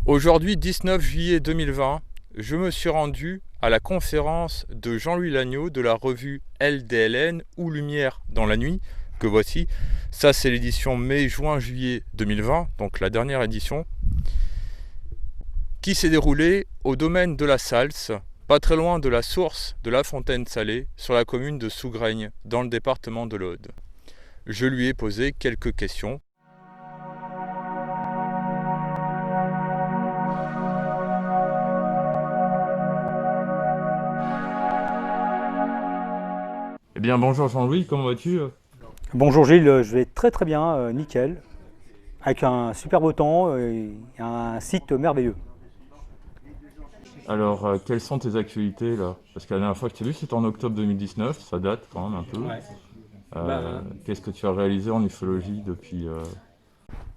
Aujourd'hui, 19 juillet 2020, je me suis rendu à la conférence de Jean-Louis Lagneau de la revue LDLN ou Lumière dans la nuit, que voici. Ça, c'est l'édition mai-juin-juillet 2020, donc la dernière édition, qui s'est déroulée au domaine de la Salse, pas très loin de la source de la Fontaine Salée, sur la commune de Sougraigne, dans le département de l'Aude. Je lui ai posé quelques questions. Eh bien, bonjour Jean-Louis, comment vas-tu? Bonjour Gilles, je vais très très bien, nickel, avec un super beau temps et un site merveilleux. Alors, quelles sont tes actualités là? Parce que la dernière fois que je t'ai vu, c'était en octobre 2019, ça date quand même un peu. Ouais. Qu'est-ce que tu as réalisé en ufologie depuis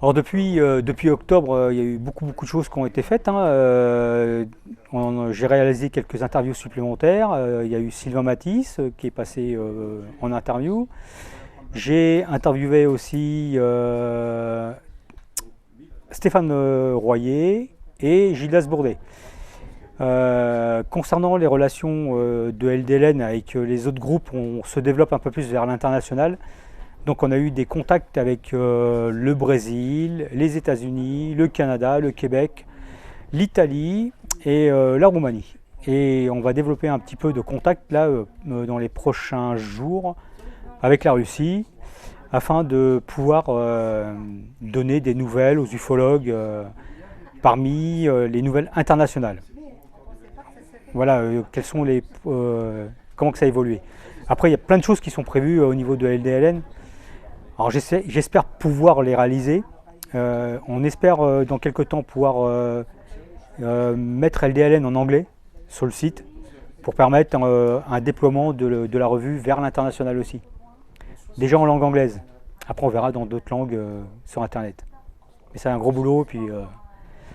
Alors depuis octobre, il y a eu beaucoup de choses qui ont été faites, hein. J'ai réalisé quelques interviews supplémentaires. Il y a eu Sylvain Matisse qui est passé en interview. J'ai interviewé aussi Stéphane Royer et Gildas Bourdet. Concernant les relations de LDLN avec les autres groupes, on se développe un peu plus vers l'international. Donc on a eu des contacts avec le Brésil, les États-Unis, le Canada, le Québec, l'Italie et la Roumanie. Et on va développer un petit peu de contact là dans les prochains jours avec la Russie afin de pouvoir donner des nouvelles aux ufologues parmi les nouvelles internationales. Voilà, comment que ça a évolué. Après, il y a plein de choses qui sont prévues au niveau de LDLN. Alors j'espère pouvoir les réaliser. On espère dans quelques temps pouvoir mettre LDLN en anglais sur le site pour permettre un déploiement de la revue vers l'international aussi. Déjà en langue anglaise. Après on verra dans d'autres langues sur internet. Mais c'est un gros boulot. Puis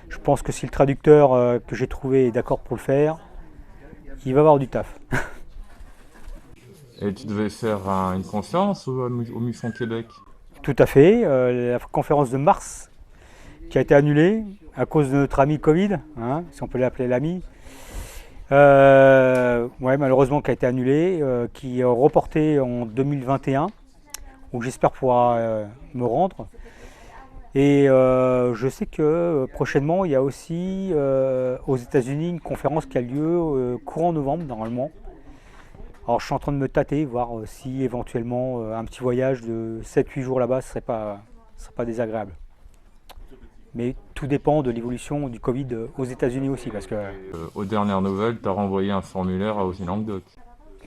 je pense que si le traducteur que j'ai trouvé est d'accord pour le faire, il va avoir du taf. Et tu devais faire une conférence au MUFON Québec? Tout à fait. La conférence de mars qui a été annulée à cause de notre ami Covid, hein, si on peut l'appeler l'ami. Ouais, malheureusement qui a été annulée, qui est reportée en 2021, où j'espère pouvoir me rendre. Et je sais que prochainement, il y a aussi aux États-Unis une conférence qui a lieu courant novembre normalement. Alors je suis en train de me tâter, voir si éventuellement un petit voyage de 7-8 jours là-bas ne serait pas désagréable. Mais tout dépend de l'évolution du Covid aux États-Unis aussi. Parce que, Aux dernières nouvelles, tu as renvoyé un formulaire à Aussie Languedoc.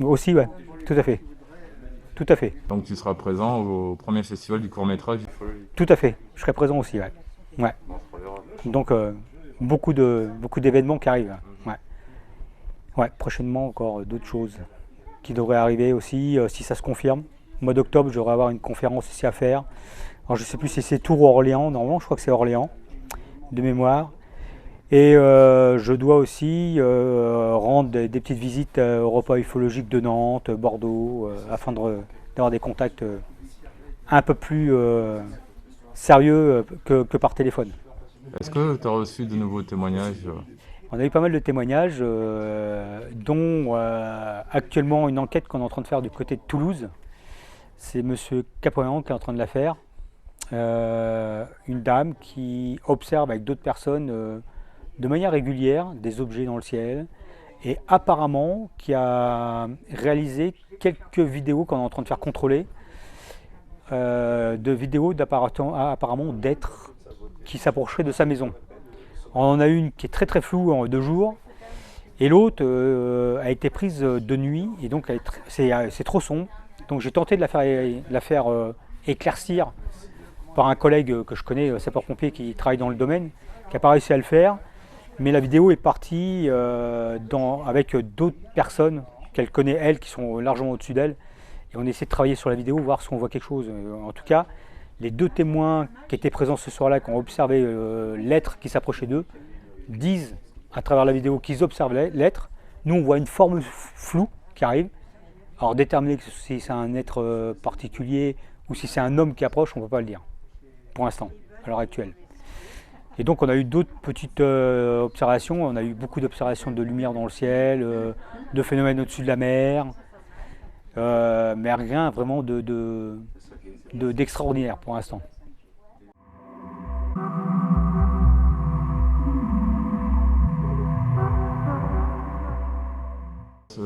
aussi, ouais, tout à fait. Tout à fait. Donc tu seras présent au premier festival du court-métrage. Tout à fait. Je serai présent aussi, ouais. Ouais. Donc beaucoup d'événements qui arrivent. Ouais. Ouais, prochainement encore d'autres choses qui devraient arriver aussi, si ça se confirme. Au mois d'octobre, je devrais avoir une conférence ici à faire. Alors je ne sais plus si c'est Tours ou Orléans, normalement je crois que c'est Orléans, de mémoire. Et je dois aussi rendre des petites visites au repas ufologique de Nantes, Bordeaux, afin d'avoir des contacts un peu plus sérieux que par téléphone. Est-ce que tu as reçu de nouveaux témoignages? On a eu pas mal de témoignages, dont actuellement une enquête qu'on est en train de faire du côté de Toulouse. C'est monsieur Capoyan qui est en train de la faire. Une dame qui observe avec d'autres personnes de manière régulière des objets dans le ciel et apparemment qui a réalisé quelques vidéos qu'on est en train de faire contrôler, de vidéos apparemment d'êtres qui s'approchaient de sa maison. On en a une qui est très floue en 2 jours et l'autre a été prise de nuit et donc c'est trop sombre. Donc j'ai tenté de la faire éclaircir par un collègue que je connais, sapeur-pompier qui travaille dans le domaine, qui n'a pas réussi à le faire. Mais la vidéo est partie avec d'autres personnes qu'elle connaît, elle, qui sont largement au-dessus d'elle. Et on essaie de travailler sur la vidéo, voir si on voit quelque chose. En tout cas, les 2 témoins qui étaient présents ce soir-là, qui ont observé l'être qui s'approchait d'eux, disent à travers la vidéo qu'ils observent l'être. Nous, on voit une forme floue qui arrive. Alors déterminer si c'est un être particulier ou si c'est un homme qui approche, on ne peut pas le dire, pour l'instant, à l'heure actuelle. Et donc on a eu d'autres petites observations, on a eu beaucoup d'observations de lumière dans le ciel, de phénomènes au-dessus de la mer, mais rien vraiment d'extraordinaire pour l'instant.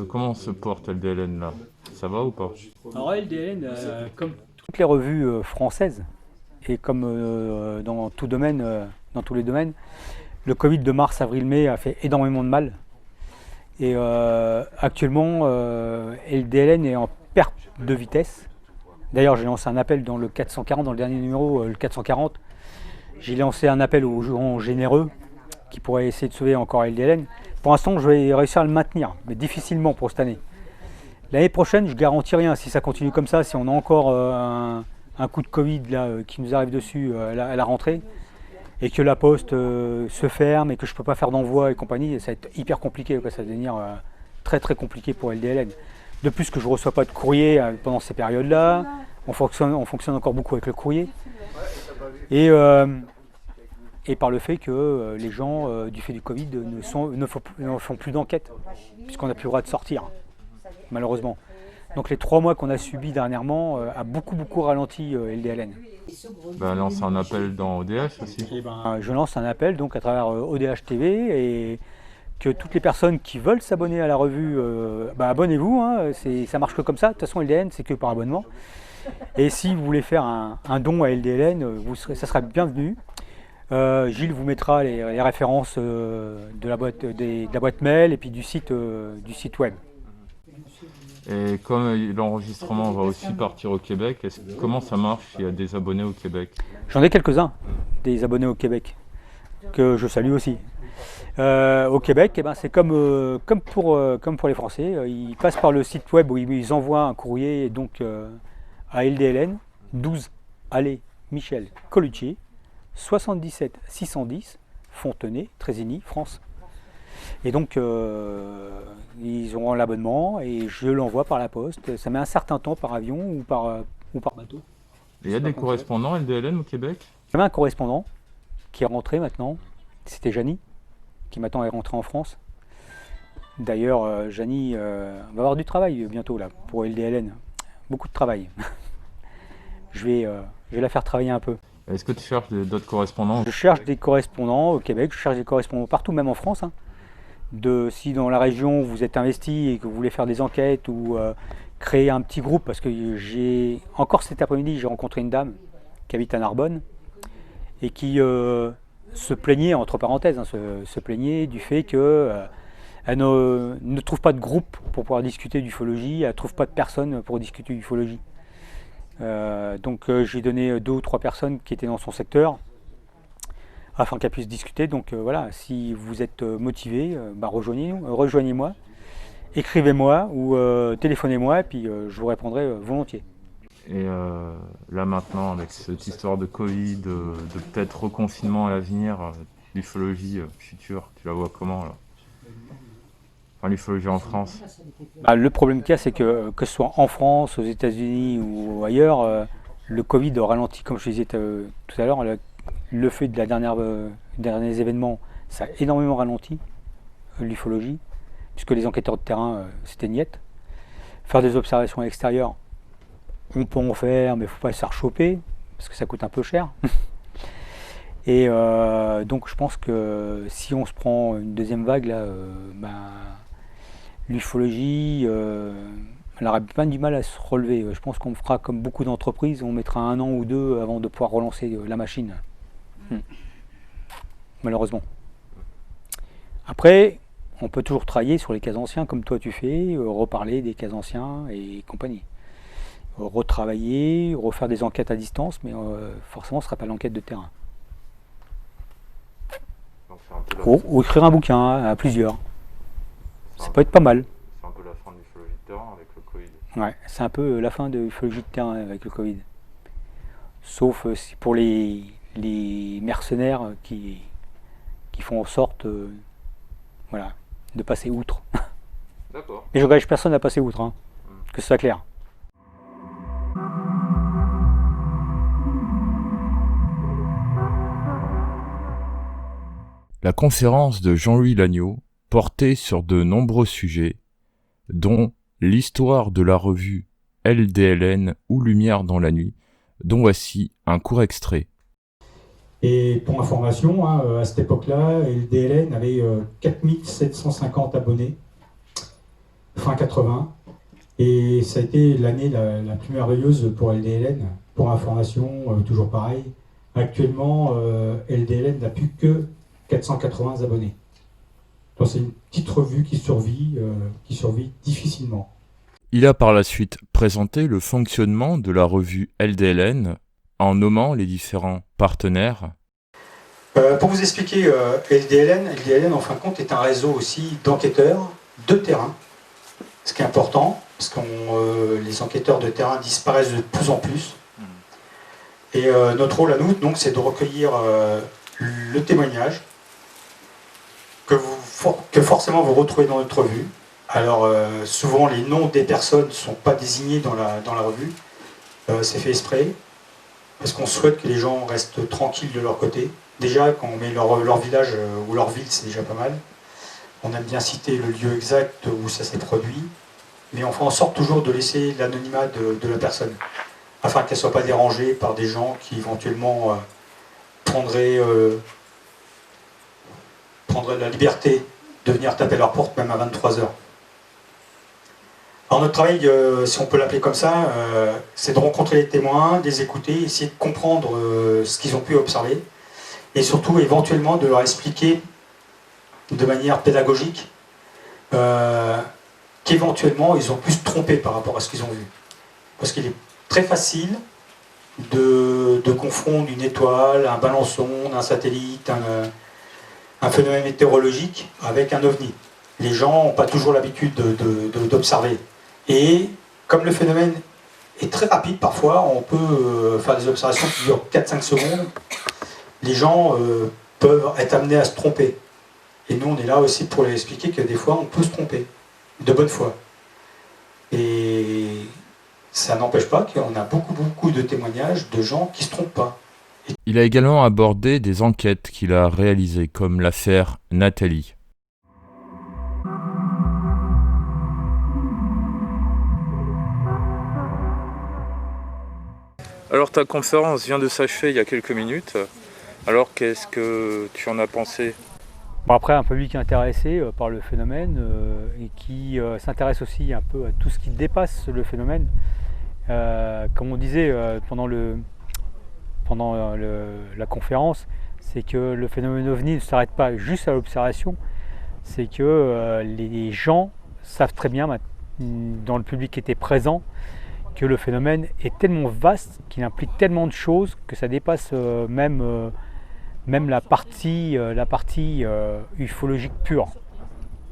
Comment se porte LDLN là? Ça va ou pas? Alors LDLN, comme toutes les revues françaises, et comme dans tout domaine, dans tous les domaines, le Covid de mars, avril, mai a fait énormément de mal. Et actuellement, LDLN est en perte de vitesse. D'ailleurs, j'ai lancé un appel dans le 440, dans le dernier numéro, le 440. J'ai lancé un appel aux gens généreux qui pourraient essayer de sauver encore LDLN. Pour l'instant, je vais réussir à le maintenir, mais difficilement pour cette année. L'année prochaine, je ne garantis rien. Si ça continue comme ça, si on a encore un coup de Covid là, qui nous arrive dessus à la rentrée, et que la poste se ferme et que je ne peux pas faire d'envoi et compagnie, ça va être hyper compliqué. Ça va devenir très très compliqué pour LDLN. De plus que je ne reçois pas de courrier pendant ces périodes-là. On fonctionne encore beaucoup avec le courrier. Et par le fait que les gens, du fait du Covid, ne font plus d'enquête, puisqu'on n'a plus le droit de sortir, malheureusement. Donc les 3 mois qu'on a subis dernièrement a beaucoup ralenti LDLN. Lance un appel dans ODH aussi. Je lance un appel donc à travers ODH TV et que toutes les personnes qui veulent s'abonner à la revue, abonnez-vous, hein, ça marche que comme ça. De toute façon LDLN c'est que par abonnement. Et si vous voulez faire un don à LDLN, ça sera bienvenu. Gilles vous mettra les références de la boîte mail et puis du site web. Et comme l'enregistrement va aussi partir au Québec, comment ça marche s'il y a des abonnés au Québec? J'en ai quelques-uns, des abonnés au Québec, que je salue aussi. Au Québec, c'est comme pour les Français, ils passent par le site web où ils envoient un courrier donc, à LDLN, 12 Allée Michel Colucci, 77 610 Fontenay, Trésigny, France. Et donc ils auront l'abonnement et je l'envoie par la poste. Ça met un certain temps par avion ou par bateau. Il y a des correspondants LDLN au Québec? J'avais un correspondant qui est rentré maintenant, c'était Janie, qui maintenant est rentré en France. D'ailleurs, Janie va avoir du travail bientôt là, pour LDLN. Beaucoup de travail. je vais la faire travailler un peu. Est-ce que tu cherches d'autres correspondants? Je cherche des correspondants au Québec, je cherche des correspondants partout, même en France. Hein. Si dans la région vous êtes investi et que vous voulez faire des enquêtes ou créer un petit groupe, parce que encore cet après-midi, j'ai rencontré une dame qui habite à Narbonne et qui se plaignait, entre parenthèses, se plaignait du fait qu'elle ne trouve pas de groupe pour pouvoir discuter d'ufologie, elle ne trouve pas de personnes pour discuter d'ufologie. Donc j'ai donné 2 ou 3 personnes qui étaient dans son secteur afin qu'elles puissent discuter. Donc voilà, si vous êtes motivé, rejoignez-moi, écrivez-moi ou téléphonez-moi et puis je vous répondrai volontiers. Et là maintenant, avec cette histoire de Covid, de peut-être reconfinement à l'avenir, l'ufologie future, tu la vois comment là? Enfin, l'ufologie en France? Le problème qu'il y a, c'est que ce soit en France, aux États-Unis ou ailleurs, le Covid a ralenti, comme je disais tout à l'heure, le fait de derniers événements, ça a énormément ralenti l'ufologie, puisque les enquêteurs de terrain, c'était niette. Faire des observations à l'extérieur, on peut en faire, mais il ne faut pas se faire choper, parce que ça coûte un peu cher. Et donc je pense que si on se prend une deuxième vague, là, l'ufologie, elle aurait pas du mal à se relever. Je pense qu'on fera comme beaucoup d'entreprises, on mettra 1 an ou 2 avant de pouvoir relancer la machine. Malheureusement. Après, on peut toujours travailler sur les cas anciens comme toi tu fais, reparler des cas anciens et compagnie. Retravailler, refaire des enquêtes à distance, mais forcément ce ne sera pas l'enquête de terrain. Ou écrire un bouquin à plusieurs. Ça peut être pas mal. C'est un peu la fin de l'ufologie de terrain avec le Covid. Ouais, c'est un peu la fin de l'ufologie de terrain avec le Covid. Sauf pour les mercenaires qui font en sorte de passer outre. D'accord. Et je n'engage personne à passer outre, que ce soit clair. La conférence de Jean-Louis Lagneau portait sur de nombreux sujets, dont l'histoire de la revue LDLN ou Lumière dans la nuit, dont voici un court extrait. Et pour information, à cette époque-là, LDLN avait 4750 abonnés, fin 80. Et ça a été l'année la plus merveilleuse pour LDLN. Pour information, toujours pareil. Actuellement, LDLN n'a plus que 480 abonnés. Donc c'est une petite revue qui survit difficilement. Il a par la suite présenté le fonctionnement de la revue LDLN en nommant les différents partenaires. Pour vous expliquer, LDLN en fin de compte est un réseau aussi d'enquêteurs de terrain, ce qui est important, parce que les enquêteurs de terrain disparaissent de plus en plus. Et notre rôle à nous, donc, c'est de recueillir le témoignage que forcément vous retrouvez dans notre revue. Alors souvent les noms des personnes ne sont pas désignés dans la revue, c'est fait exprès, parce qu'on souhaite que les gens restent tranquilles de leur côté. Déjà quand on met leur village ou leur ville, c'est déjà pas mal. On aime bien citer le lieu exact où ça s'est produit, mais on fait en sorte toujours de laisser l'anonymat de la personne, afin qu'elle ne soit pas dérangée par des gens qui éventuellement prendraient la liberté de venir taper à leur porte même à 23h. Alors notre travail, si on peut l'appeler comme ça, c'est de rencontrer les témoins, de les écouter, essayer de comprendre ce qu'ils ont pu observer, et surtout éventuellement de leur expliquer de manière pédagogique qu'éventuellement ils ont pu se tromper par rapport à ce qu'ils ont vu. Parce qu'il est très facile de confondre une étoile, un ballon sonde, un satellite, un phénomène météorologique avec un ovni. Les gens n'ont pas toujours l'habitude d'observer. Et comme le phénomène est très rapide parfois, on peut faire des observations qui durent 4-5 secondes. Les gens peuvent être amenés à se tromper. Et nous, on est là aussi pour leur expliquer que des fois, on peut se tromper, de bonne foi. Et ça n'empêche pas qu'on a beaucoup de témoignages de gens qui ne se trompent pas. Il a également abordé des enquêtes qu'il a réalisées, comme l'affaire Nathalie. Alors ta conférence vient de s'achever il y a quelques minutes. Alors qu'est-ce que tu en as pensé ? Bon, après, un public intéressé par le phénomène et qui s'intéresse aussi un peu à tout ce qui dépasse le phénomène. Comme on disait pendant la conférence, c'est que le phénomène OVNI ne s'arrête pas juste à l'observation, c'est que les gens savent très bien, dans le public qui était présent, que le phénomène est tellement vaste, qu'il implique tellement de choses, que ça dépasse même la partie ufologique pure.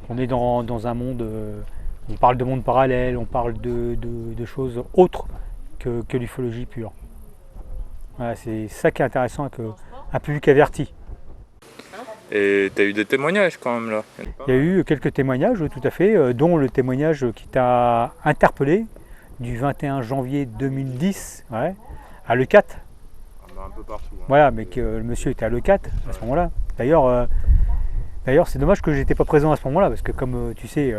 On est dans un monde, on parle de monde parallèle, on parle de choses autres que l'ufologie pure. Voilà, c'est ça qui est intéressant avec un public averti. Et tu as eu des témoignages quand même là ? Il y a eu quelques témoignages, tout à fait, dont le témoignage qui t'a interpellé du 21 janvier 2010 à Leucate. Un peu partout. Voilà, mais que le monsieur était à Leucate à ce moment-là. D'ailleurs, c'est dommage que j'étais pas présent à ce moment-là, parce que comme tu sais,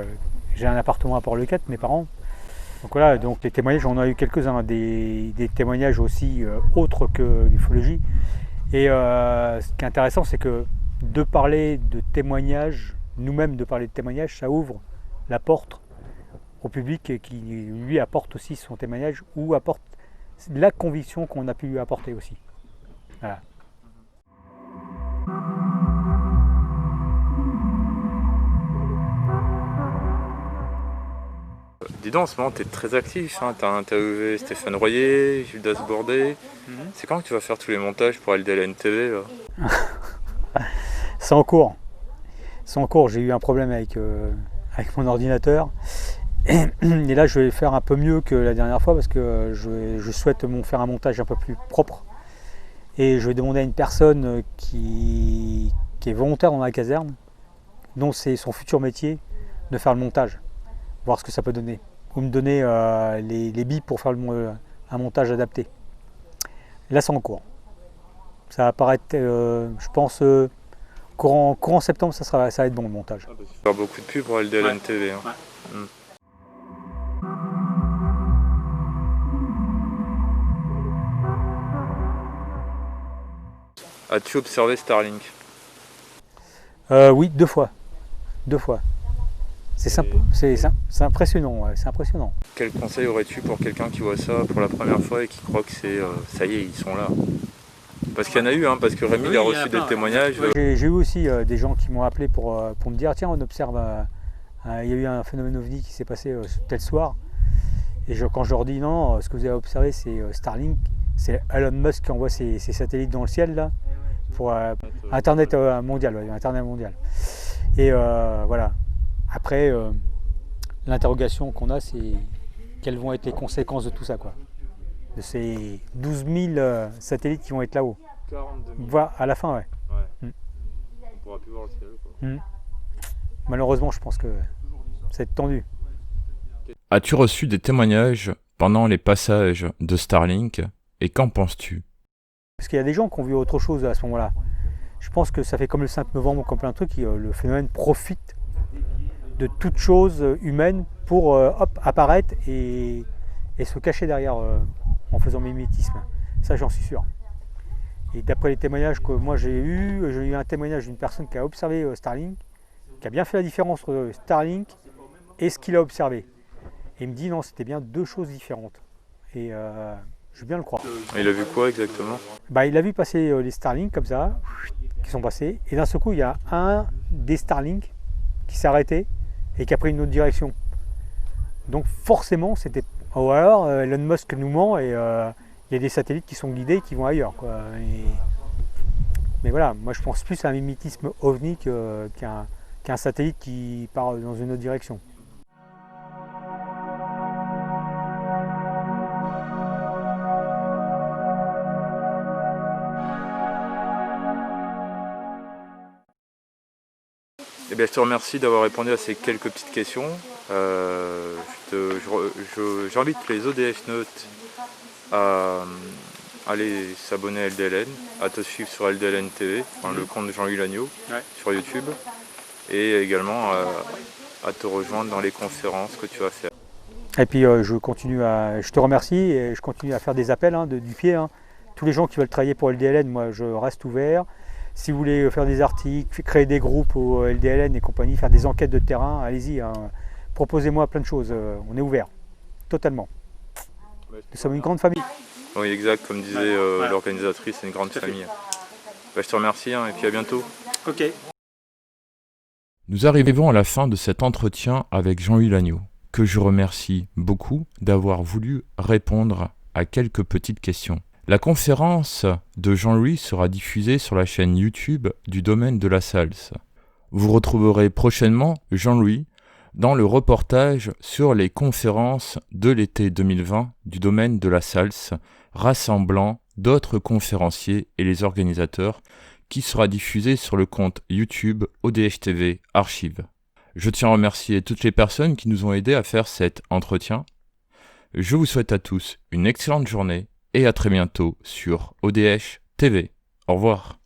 j'ai un appartement à Port-Leucate, mes parents. Donc voilà, donc les témoignages, on en a eu quelques-uns, des témoignages aussi autres que l'ufologie. Et ce qui est intéressant, c'est que de parler de témoignages, nous-mêmes de parler de témoignages, ça ouvre la porte au public qui lui apporte aussi son témoignage ou apporte la conviction qu'on a pu lui apporter aussi. Voilà. Dis donc, en ce moment, tu es très actif. Tu as interviewé Stéphane Royer, Gildas Bordet. C'est quand que tu vas faire tous les montages pour LDLN TV là ? C'est en cours. J'ai eu un problème avec mon ordinateur. Et là, je vais faire un peu mieux que la dernière fois parce que je souhaite faire un montage un peu plus propre. Et je vais demander à une personne qui est volontaire dans la caserne, dont c'est son futur métier, de faire le montage, voir ce que ça peut donner. Ou me donner les billes pour faire un montage adapté. Là, c'est en cours. Ça va apparaître, je pense, courant septembre, ça va être bon le montage. Tu vas faire beaucoup de pubs pour LDLN TV. Hein. Ouais. As-tu observé Starlink? Oui, 2 fois. 2 fois. C'est impressionnant, ouais, c'est impressionnant. Quel conseil aurais-tu pour quelqu'un qui voit ça pour la première fois et qui croit que c'est ça y est, ils sont là? Parce qu'il y en a eu, hein, parce que Rémi il a reçu des témoignages. J'ai eu aussi des gens qui m'ont appelé pour me dire tiens, on observe, il y a eu un phénomène ovni qui s'est passé tel soir. Et quand je leur dis non, ce que vous avez observé c'est Starlink, c'est Elon Musk qui envoie ses satellites dans le ciel là, pour Internet mondial, ouais, Internet mondial. Et voilà. Après, l'interrogation qu'on a, c'est quelles vont être les conséquences de tout ça, quoi. De ces 12 000 satellites qui vont être là-haut. 42 000. Voilà, à la fin, ouais. On pourra plus voir le ciel, quoi. Malheureusement, je pense que ça va être tendu. As-tu reçu des témoignages pendant les passages de Starlink et qu'en penses-tu? Parce qu'il y a des gens qui ont vu autre chose à ce moment-là. Je pense que ça fait comme le 5 novembre, comme plein de trucs, le phénomène profite de toute chose humaine pour apparaître et se cacher derrière en faisant mimétisme. Ça, j'en suis sûr. Et d'après les témoignages que moi j'ai eu un témoignage d'une personne qui a observé Starlink, qui a bien fait la différence entre Starlink et ce qu'il a observé. Et il me dit non, c'était bien 2 choses différentes. Et je veux bien le croire. Et il a vu quoi exactement? Il a vu passer les Starlink comme ça, qui sont passés. Et d'un seul coup, il y a un des Starlink qui s'est arrêté et qui a pris une autre direction. Donc forcément, c'était... Ou alors, Elon Musk nous ment et il y a des satellites qui sont guidés et qui vont ailleurs, quoi. Mais voilà, moi je pense plus à un mimétisme ovni qu'un satellite qui part dans une autre direction. Eh bien, je te remercie d'avoir répondu à ces quelques petites questions. J'invite les ODF Notes à aller s'abonner à LDLN, à te suivre sur LDLN TV, le compte de Jean-Louis Lagneau sur YouTube, et également à te rejoindre dans les conférences que tu vas faire. Et puis je te remercie et je continue à faire des appels du pied. Tous les gens qui veulent travailler pour LDLN, moi je reste ouvert. Si vous voulez faire des articles, créer des groupes au LDLN et compagnie, faire des enquêtes de terrain, allez-y, proposez-moi plein de choses, on est ouvert, totalement. Nous sommes une grande famille. Oui, exact, comme disait l'organisatrice, c'est une grande famille. Je te remercie et puis à bientôt. Ok. Nous arrivons à la fin de cet entretien avec Jean-Louis Lagneau, que je remercie beaucoup d'avoir voulu répondre à quelques petites questions. La conférence de Jean-Louis sera diffusée sur la chaîne YouTube du domaine de la SALS. Vous retrouverez prochainement Jean-Louis dans le reportage sur les conférences de l'été 2020 du domaine de la SALS, rassemblant d'autres conférenciers et les organisateurs, qui sera diffusé sur le compte YouTube ODH TV Archives. Je tiens à remercier toutes les personnes qui nous ont aidés à faire cet entretien. Je vous souhaite à tous une excellente journée et à très bientôt sur ODH TV. Au revoir.